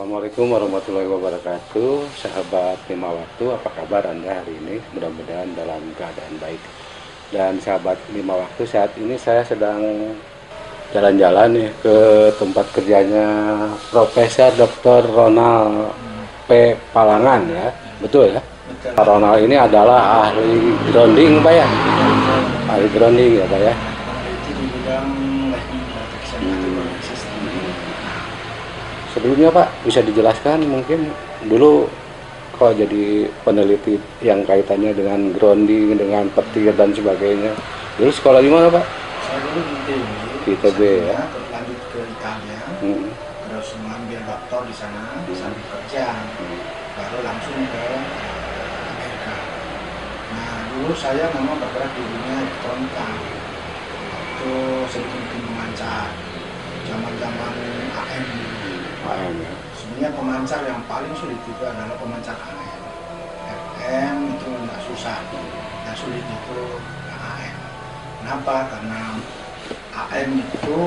Assalamualaikum warahmatullahi wabarakatuh. Sahabat Lima Waktu, apa kabar Anda hari ini? Mudah-mudahan dalam keadaan baik. Dan sahabat Lima Waktu, saat ini saya sedang jalan-jalan nih ke tempat kerjanya Profesor Dr. Ronald P. Palangan ya. Betul ya? Betul. Pak Ronald ini adalah ahli grounding Pak ya? Ahli grounding ya Pak ya? Sebelumnya Pak, bisa dijelaskan mungkin dulu kok jadi peneliti yang kaitannya dengan grounding, dengan petir dan sebagainya. Dulu sekolah di mana Pak? Saya dulu di ITB ya. Terus lanjut ke Italia, terus mengambil doktor di sana sambil kerja, baru langsung ke Amerika. Nah dulu saya memang bergerak di dunia elektronika, waktu sedikit memancar, zaman AM. Ya. Sebenarnya pemancar yang paling sulit itu adalah pemancar AM. FM itu nggak susah, yang sulit itu AM. Kenapa? Karena AM itu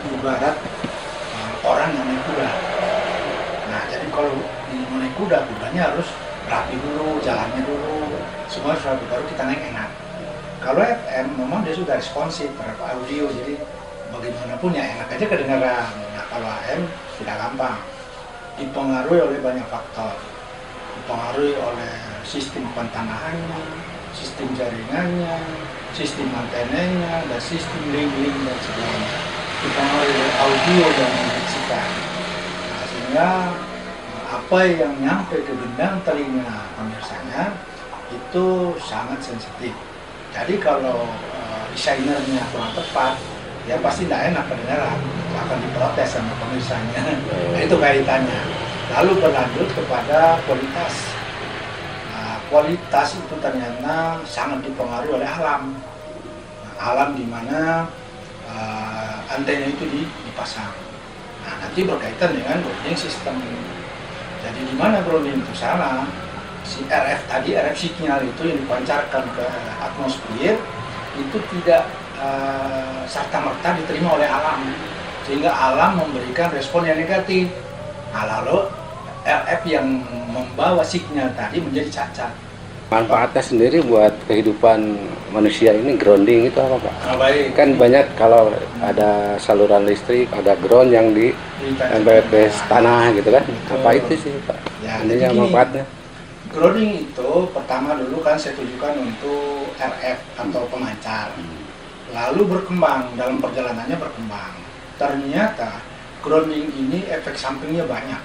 ibarat orang yang naik kuda. Nah jadi kalau naik kuda, kudanya harus rapi dulu, jalannya dulu, semua rapi baru kita naik enak. Kalau FM memang dia sudah responsif terhadap audio, jadi bagaimanapun ya enak aja kedengaran. Nah kalau AM tidak gampang, dipengaruhi oleh banyak faktor, dipengaruhi oleh sistem pantanahannya, sistem jaringannya, sistem antenanya, dan sistem link-link dan sebagainya. Dipengaruhi oleh audio dan diksikan. Nah, sehingga apa yang nyampe ke gendang telinga pemirsanya itu sangat sensitif. Jadi kalau desainernya kurang tepat, ya pasti tidak enak kedengaran, akan diprotes sama pemirsanya. Nah, itu kaitannya. Lalu berlanjut kepada kualitas. Nah, kualitas itu ternyata sangat dipengaruhi oleh alam. Nah, alam di mana antena itu dipasang. Nah, nanti berkaitan dengan grounding system. Jadi di mana grounding itu salah, si RF tadi, RF signal itu yang dipancarkan ke atmosfer itu tidak serta-merta diterima oleh alam, sehingga alam memberikan respon yang negatif. Nah, lalu RF yang membawa signal tadi menjadi cacat. Manfaatnya sendiri buat kehidupan manusia ini grounding itu apa Pak? Nah, baik. Kan banyak kalau ada saluran listrik, ada ground yang di ke tanah gitu kan? Betul. Apa itu sih Pak? Ya, Ininya manfaatnya? Grounding itu pertama dulu kan saya tujukan untuk RF atau pemancar. Lalu berkembang, dalam perjalanannya berkembang. Ternyata grounding ini efek sampingnya banyak,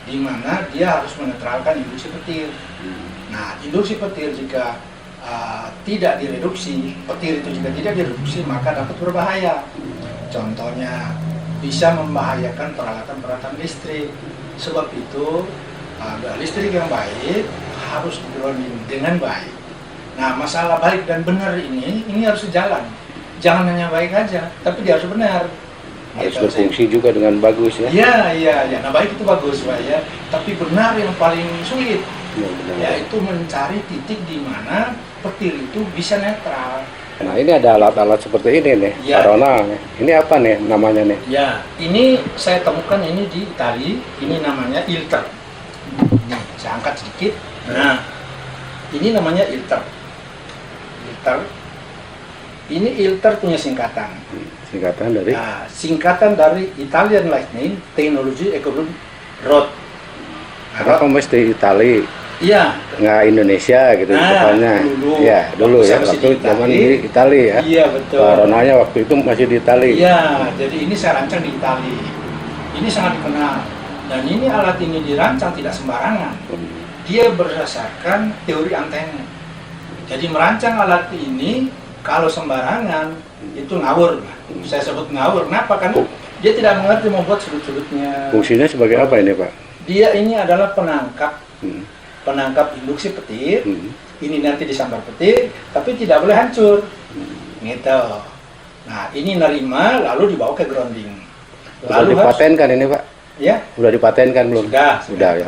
di mana dia harus menetralkan induksi petir. Nah, induksi petir jika tidak direduksi, petir itu jika tidak direduksi maka dapat berbahaya. Contohnya bisa membahayakan peralatan-peralatan listrik. Sebab itu listrik yang baik harus grounding dengan baik. Nah, masalah baik dan benar ini harus sejalan. Jangan hanya baik aja, tapi dia harus benar. Harus berfungsi juga dengan bagus ya? Iya. Nah baik itu bagus Pak ya. Tapi benar yang paling sulit, yaitu mencari titik di mana petir itu bisa netral. Nah ini ada alat-alat seperti ini nih, ya. Pak Ronald. Ini apa nih namanya nih? Ya, ini saya temukan ini di Itali. Ini namanya ILTER. Nih, saya angkat sedikit. Nah, ini namanya ILTER. Ini ILTER punya singkatan. Singkatan dari? Nah, singkatan dari Italian Lightning Technology Equipment Rod. Kenapa mesti Itali? Iya. Nggak Indonesia gitu depannya. Dulu ya. Waktu zaman di Itali ya. Iya betul. Pak Ronaldnya waktu itu masih di Itali. Iya. Jadi ini saya rancang di Itali. Ini sangat dikenal. Dan ini alat ini dirancang tidak sembarangan. Dia berdasarkan teori antena. Jadi merancang alat ini kalau sembarangan itu ngawur. Saya sebut ngawur. Kenapa? Karena dia tidak mengerti membuat sudut-sudutnya. Fungsinya sebagai apa ini Pak? Dia ini adalah penangkap induksi petir. Ini nanti disambar petir, tapi tidak boleh hancur. Gitu. Nah ini nerima lalu dibawa ke grounding. Lalu dipatenkan ini Pak? Ya. Udah dipatenkan belum? Sudah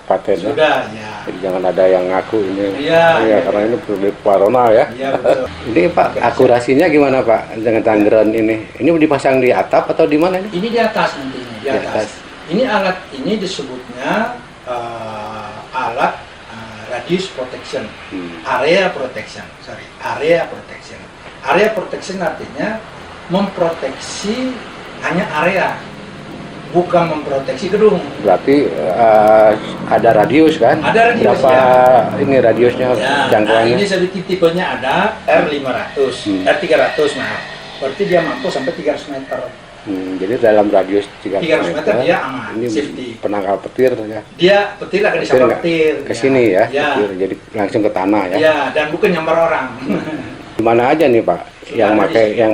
paten. Sudah ya. Jadi jangan ada yang ngaku ini. Iya, karena ini produk Pak Ronald ya. Iya betul. Ini Pak, akurasinya gimana Pak dengan tanggeran ini? Ini dipasang di atap atau di mana ini? Ini di atas nantinya, di atas. Ini alat ini disebutnya alat radius protection, area protection. Area protection artinya memproteksi hanya area, bukan memproteksi gedung. Berarti ada radius kan? Ada radius. Berapa ini radiusnya, Ya, jangkauannya? nah ini sedikit tipenya ada R500, R300 maaf. Berarti dia mampu sampai 300 meter. Jadi dalam radius 300 meter dia aman, ini safety. penangkal petir ya. Dia petir akan disapa petir. Ke sini ya, Ya. petir, jadi langsung ke tanah ya. Ya, dan bukan nyambar orang. Di mana aja nih Pak yang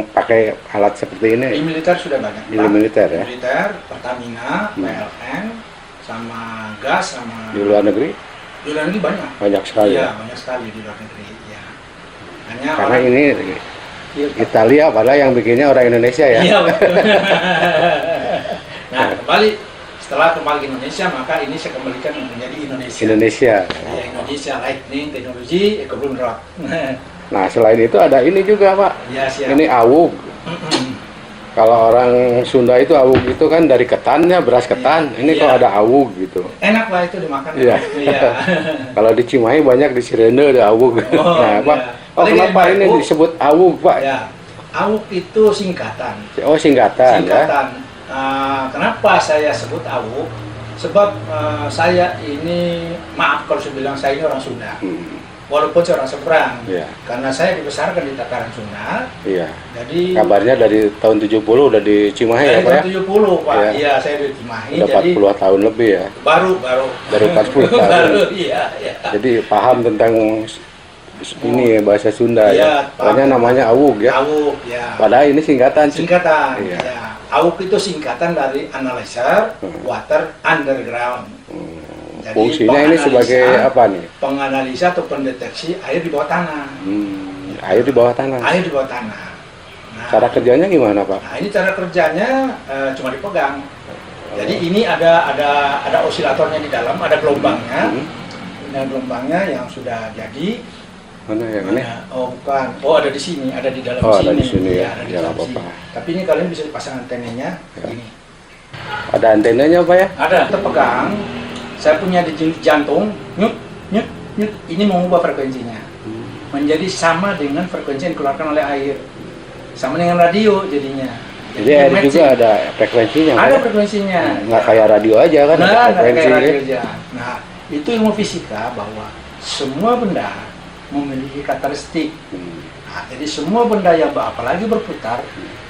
pakai alat seperti ini? Di militer sudah banyak. Di militer ya. Militer, Pertamina, PLN, sama gas, sama Di luar negeri? Di luar negeri banyak. Banyak sekali. Iya, Ya. banyak sekali di luar negeri. Ya. Hanya Karena orang, ini Iya, Italia, padahal yang bikinnya orang Indonesia ya. Iya, betul. Nah, setelah kembali ke Indonesia, maka ini saya kembalikan menjadi Indonesia. Indonesia. Ya, Indonesia Lightning Technology Kebun Rock. Nah selain itu ada ini juga Pak. Ya, siap. Ini awuk. Kalau orang Sunda itu awuk itu kan dari ketannya, beras ketan. Ini Iya. kok ada awuk gitu. Enak Pak itu dimakan. Iya. Iya. Kalau di Cimahi banyak, di Sirene ada awuk. Oh, Nah Pak, iya. oh Paling kenapa enak, ini Bu. disebut awuk Pak? Ya, AWUK itu singkatan. Oh singkatan ya. Kenapa saya sebut AWUK? Sebab saya ini, maaf kalau saya bilang saya ini orang Sunda. Walaupun saya orang seberang, Iya. karena saya dibesarkan di Takaran Sunda. Iya. Jadi Kabarnya dari tahun 70 udah di Cimahi ya dari Pak ya? tahun 70 Pak. Iya. Iya, saya di Cimahi. Udah Jadi 40 tahun lebih ya. baru 40 tahun. baru, iya, iya. Jadi paham tentang ini ya, bahasa Sunda Iya, ya. paham. Soalnya namanya awuk ya. AWUK, ya. Padahal ini singkatan. Singkatan, Iya. ya. AWUK itu singkatan dari Analyzer Water Underground. Jadi, Fungsinya ini sebagai apa nih? penganalisa atau pendeteksi air di bawah tanah. Air di bawah tanah. Air di bawah tanah. Nah, Cara kerjanya gimana Pak? nah, ini cara kerjanya cuma dipegang. Jadi ini ada osilatornya di dalam, ada gelombangnya. Ada gelombangnya yang sudah jadi. Mana yang ini? Oh bukan, oh ada di sini, ada di dalam Oh, sini. ada di sini ya. Iya, ada di Ya, dalam nggak sini. apa-apa. Tapi ini kalian bisa dipasang antenanya ini. Ada antenanya Pak ya? Ada, terpegang. Saya punya di jantung, nyut, nyut, nyut. Ini mengubah frekuensinya menjadi sama dengan frekuensi yang dikeluarkan oleh air, sama dengan radio jadinya. Jadi air juga ada frekuensinya. Ada Pak? frekuensinya. Nggak kayak radio aja kan? Nah, ada nggak kayak frekuensi. radio aja. Nah, itu ilmu fisika bahwa semua benda memiliki karakteristik. Nah, jadi semua benda yang apalagi berputar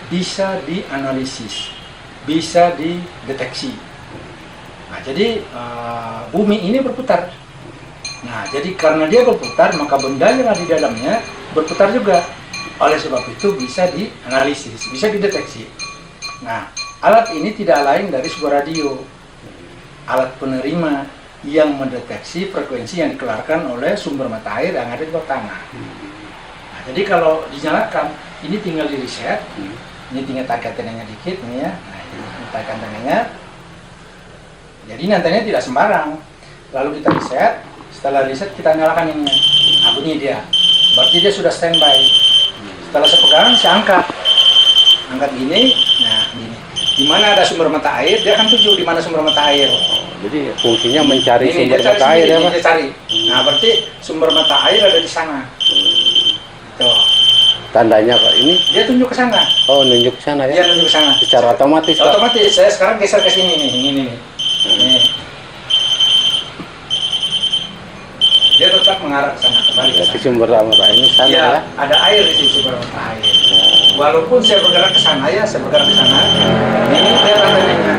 bisa dianalisis, bisa dideteksi. Nah, jadi bumi ini berputar. Nah, jadi karena dia berputar, maka benda yang ada di dalamnya berputar juga. Oleh sebab itu bisa dianalisis, bisa dideteksi. Nah, alat ini tidak lain dari sebuah radio. Alat penerima yang mendeteksi frekuensi yang dikeluarkan oleh sumber mata air yang ada di bawah tanah. Nah, jadi kalau dinyalakan, ini tinggal di reset. Ini tinggal tarik antenanya dikit nih ya. Nah, ini tarik antenanya. Jadi nantinya tidak sembarang. Lalu kita reset, setelah reset kita nyalakan ini. Nah, bunyi dia. Berarti dia sudah standby. Setelah saya pegang, saya angkat. Angkat gini, nah gini. Di mana ada sumber mata air, dia akan tuju di mana sumber mata air. Jadi fungsinya mencari Ini sumber dia cari mata air ya sendiri, Pak? dia cari. Nah, berarti sumber mata air ada di sana. Tuh. Tandanya Pak ini? Dia tunjuk ke sana. Oh nunjuk ke sana Dia ya? tunjuk ke sana. Secara otomatis Pak? Otomatis saya sekarang geser ke sini nih, ini nih. Nih. Dia tetap mengarah ke sana, kembali ke Berarti sana. sumber mata ini sana Iya, ya? ada air di sini sumber mata air. Walaupun saya bergerak ke sana ya, saya bergerak ke sana. Ini dia antenanya.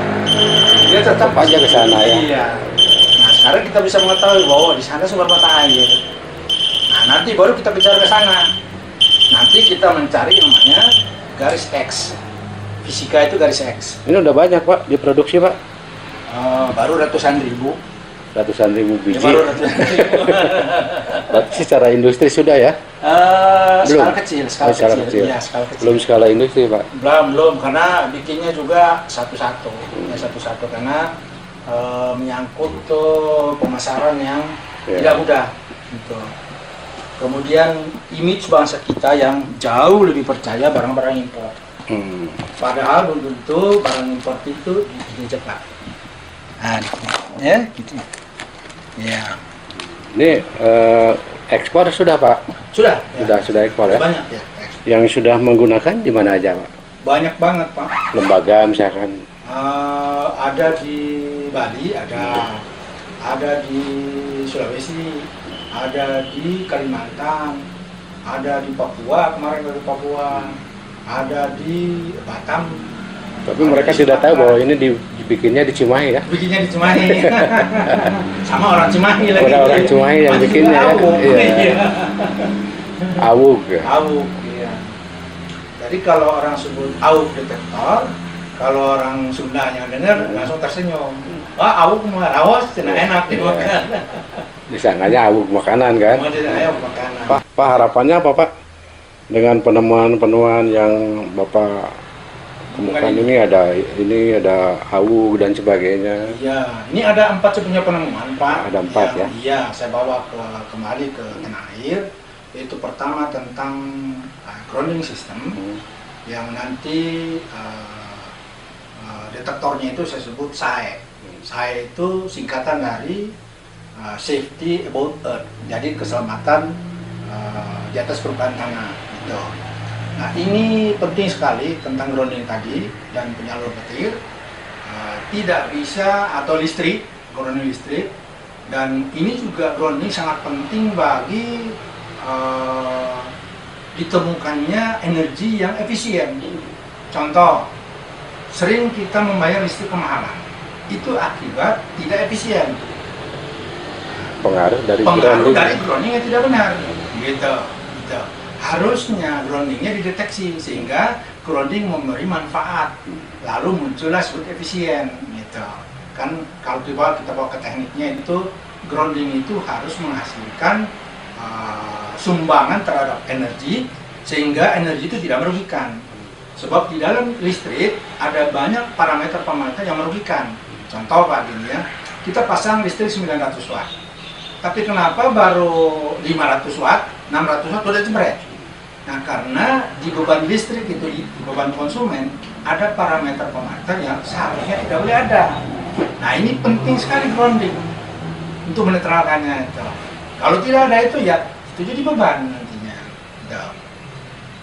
Dia tetap aja ke sana ya? Iya. Nah, sekarang kita bisa mengetahui bahwa di sana sumber mata air. Nah, nanti baru kita bicara ke sana. Nanti kita mencari yang namanya garis X. Fisika itu garis X. Ini udah banyak Pak diproduksi Pak? Baru ratusan ribu. Ratusan ribu Ya, biji. baru ratusan ribu. Berarti secara industri sudah ya? Skala kecil, Skala kecil. Iya, skala kecil. Belum skala industri Pak? Belum, karena bikinnya juga satu-satu. Ya, satu-satu karena menyangkut pemasaran yang Ya. tidak mudah. Gitu. Kemudian image bangsa kita yang jauh lebih percaya barang-barang impor. Padahal belum tentu barang impor itu bikin cepat. Nah, ya, gitu. Ya. Ini ekspor sudah Pak? Sudah. Sudah ekspor ya? Banyak ya. Yang sudah menggunakan di mana aja Pak? Banyak banget Pak. Lembaga misalkan? Ada di Bali, ada di Sulawesi, ada di Kalimantan, ada di Papua, kemarin dari Papua, ada di Batam. Tapi mereka tidak tahu bahwa ini dibikinnya di Cimahi ya? Bikinnya di Cimahi. Sama orang Cimahi lagi. Orang Cimahi yang bikinnya ya? Iya. Awuk ya? Awuk, iya. Jadi kalau orang sebut awuk detektor, kalau orang Sundanya dengar langsung tersenyum. Wah, awuk mah rawas, enak dimakan. Disangkanya awuk makanan kan? Makanan. Pak, harapannya apa Pak? Dengan penemuan-penemuan yang Bapak temukan ini ada awuk dan sebagainya. Iya, ini ada 4 sebenarnya penemuan Pak. Ada 4 ya? Iya, saya bawa kembali ke tanah air. Itu pertama tentang grounding system yang nanti detektornya itu saya sebut SAE. SAE itu singkatan dari Safety About Earth, jadi keselamatan di atas permukaan tanah gitu. Nah, ini penting sekali tentang grounding tadi dan penyalur petir. Tidak bisa atau listrik, grounding listrik, dan ini juga grounding sangat penting bagi ditemukannya energi yang efisien. Contoh, sering kita membayar listrik kemahalan, itu akibat tidak efisien. Pengaruh dari grounding yang tidak benar, gitu. Harusnya groundingnya dideteksi sehingga grounding memberi manfaat, lalu muncullah disebut efisien, gitu. Kan kalau kita bawa ke tekniknya itu grounding itu harus menghasilkan sumbangan terhadap energi sehingga energi itu tidak merugikan. Sebab di dalam listrik ada banyak parameter yang merugikan. Contoh Pak gini ya, kita pasang listrik 900 watt. Tapi kenapa baru 500 watt, 600 watt udah jebret? Nah, karena di beban listrik itu, di beban konsumen, ada parameter yang seharusnya tidak boleh ada. Nah, ini penting sekali grounding untuk menetralkannya itu. Kalau tidak ada itu ya itu jadi beban nantinya. Gitu.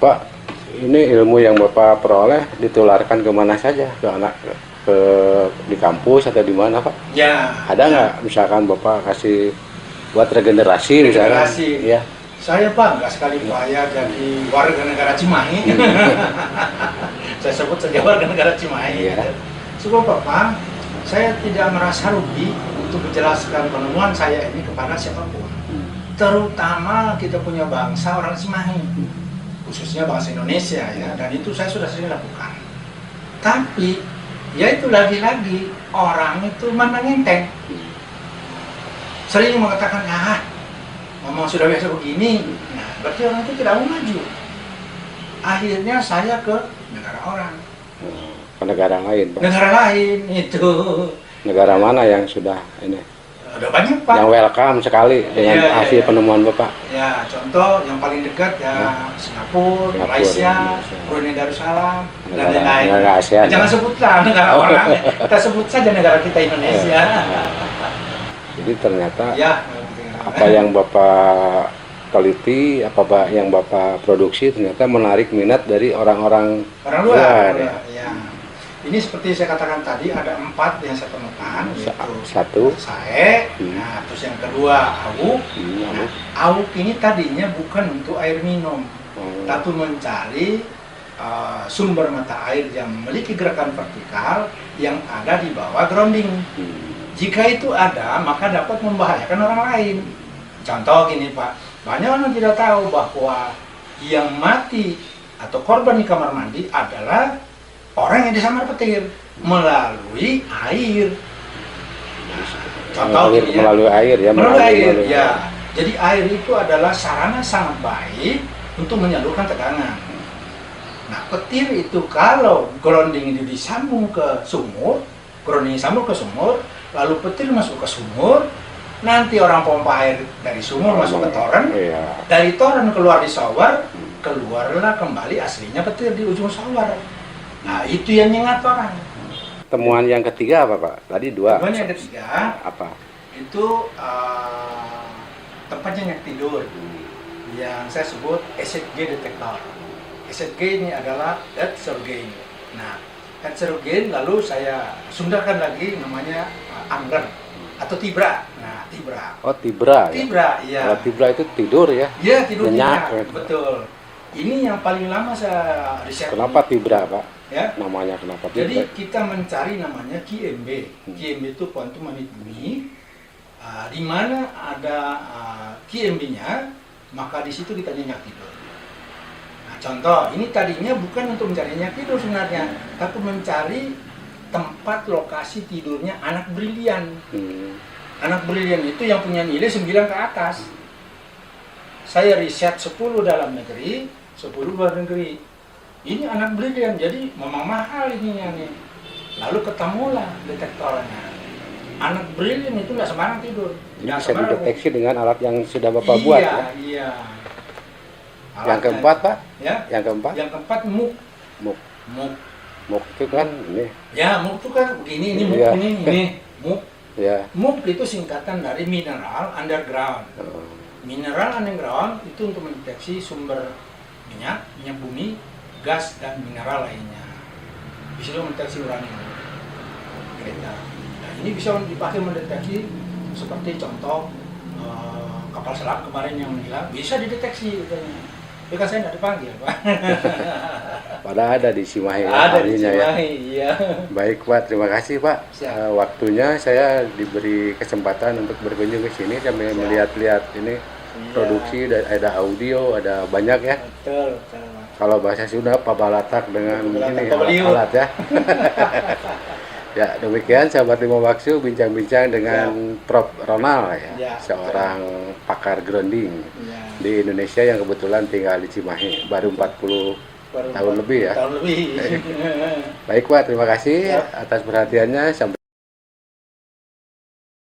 Pak, ini ilmu yang Bapak peroleh ditularkan kemana saja? Ke anak, di kampus atau di mana Pak? Ya. Ada nggak misalkan Bapak kasih buat regenerasi misalnya? Ya. Saya bangga sekali Pak ya jadi warga negara Cimahi. Saya sebut saja warga negara Cimahi. Ya. Sebab Bapak, saya tidak merasa rugi untuk menjelaskan penemuan saya ini kepada siapapun. Terutama kita punya bangsa orang Cimahi, khususnya bangsa Indonesia ya, dan itu saya sudah sering lakukan. Tapi ya itu lagi-lagi orang itu mandang enteng, sering mengatakan ngomong sudah biasa begini, nah berarti orang itu tidak mau maju. Akhirnya saya ke negara orang, ke negara lain Pak. Negara lain itu. Negara mana yang sudah ini? Ada banyak Pak. Yang welcome sekali dengan hasil penemuan Bapak. Ya, contoh yang paling dekat ya Singapura, Malaysia, Brunei Darussalam, dan lain-lain. Jangan sebutlah negara orang, kita sebut saja negara kita Indonesia. Jadi ternyata apa yang Bapak teliti, apa yang Bapak produksi ternyata menarik minat dari orang-orang luar. Ya. Ini seperti saya katakan tadi ada 4 yang saya temukan, yaitu satu SAE, nah, terus yang kedua awuk. Nah, awuk ini tadinya bukan untuk air minum, tapi mencari sumber mata air yang memiliki gerakan vertikal yang ada di bawah grounding. Jika itu ada, maka dapat membahayakan orang lain. Contoh gini Pak, banyak orang tidak tahu bahwa yang mati atau korban di kamar mandi adalah orang yang disambar petir melalui air. Contoh melalui air ya. Melalui air ya. Jadi air itu adalah sarana sangat baik untuk menyalurkan tegangan. Nah, petir itu kalau grounding itu disambung ke sumur, grounding disambung ke sumur, lalu petir masuk ke sumur, nanti orang pompa air dari sumur masuk ke toren, dari toren keluar di shower, keluarlah kembali aslinya petir di ujung shower. Nah, itu yang nyengat orang. temuan yang ketiga apa Pak? Tadi 2. Temuan yang ketiga Apa? itu tempat nyenyak tidur yang saya sebut SFG detektor. SFG ini adalah heterogen. Nah, heterogen lalu saya sundarkan lagi namanya angger atau tibra. Nah, tibra. Oh, tibra ya? Tibra, iya. Oh, tibra itu tidur ya? Iya, tidur Nyenyak, nyenyak, gitu. betul. Ini yang paling lama saya riset. Kenapa tibra Pak? Ya. Namanya kenapa tibra? Jadi kita mencari namanya QMB. QMB itu kuantum magnet bumi. Di mana ada QMB-nya, maka di situ kita nyenyak tidur. Nah, contoh, ini tadinya bukan untuk mencari nyenyak tidur sebenarnya, tapi mencari tempat lokasi tidurnya anak brilian. Anak brilian itu yang punya nilai 9 ke atas. Saya riset 10 dalam negeri, 10 luar negeri. Ini anak brilian, jadi memang mahal ininya nih. Lalu ketemulah detektornya. Anak brilian itu nggak sembarang tidur. Ini bisa dideteksi dengan alat yang sudah Bapak buat ya? Iya. Yang keempat Pak? Ya. Yang keempat? Yang keempat MUK. MUK. MUK. MUK itu kan ini. Ya, MUK itu kan begini, ini MUK Iya. ini MUK. Ya. MUK itu singkatan dari mineral underground. Mineral underground itu untuk mendeteksi sumber minyak bumi, gas dan mineral lainnya. Bisa juga mendeteksi uranium. Kereta. Nah, ini bisa dipakai mendeteksi seperti contoh kapal selam kemarin yang hilang bisa dideteksi katanya. Tapi kan saya nggak dipanggil, Pak. Padahal ada di Cimahi Ada di ahlinya Cimahi, iya. Baik Pak, terima kasih Pak. Siap. Waktunya saya diberi kesempatan untuk berkunjung ke sini sambil Siap. melihat-lihat ini Iya. produksi, ada audio, ada banyak ya. Betul, betul, Pak. Kalau bahasa Sunda pabalatak dengan Pabalatak, ini pabaliu. alat ya. Ya demikian sahabat Lima Waktu bincang-bincang dengan Prof. Ronald ya, Ya, seorang pakar grounding Iya. di Indonesia yang kebetulan tinggal di Cimahi baru 40 tahun lebih ya. Tahun lebih. Baik Pak, terima kasih Ya. atas perhatiannya. Sampai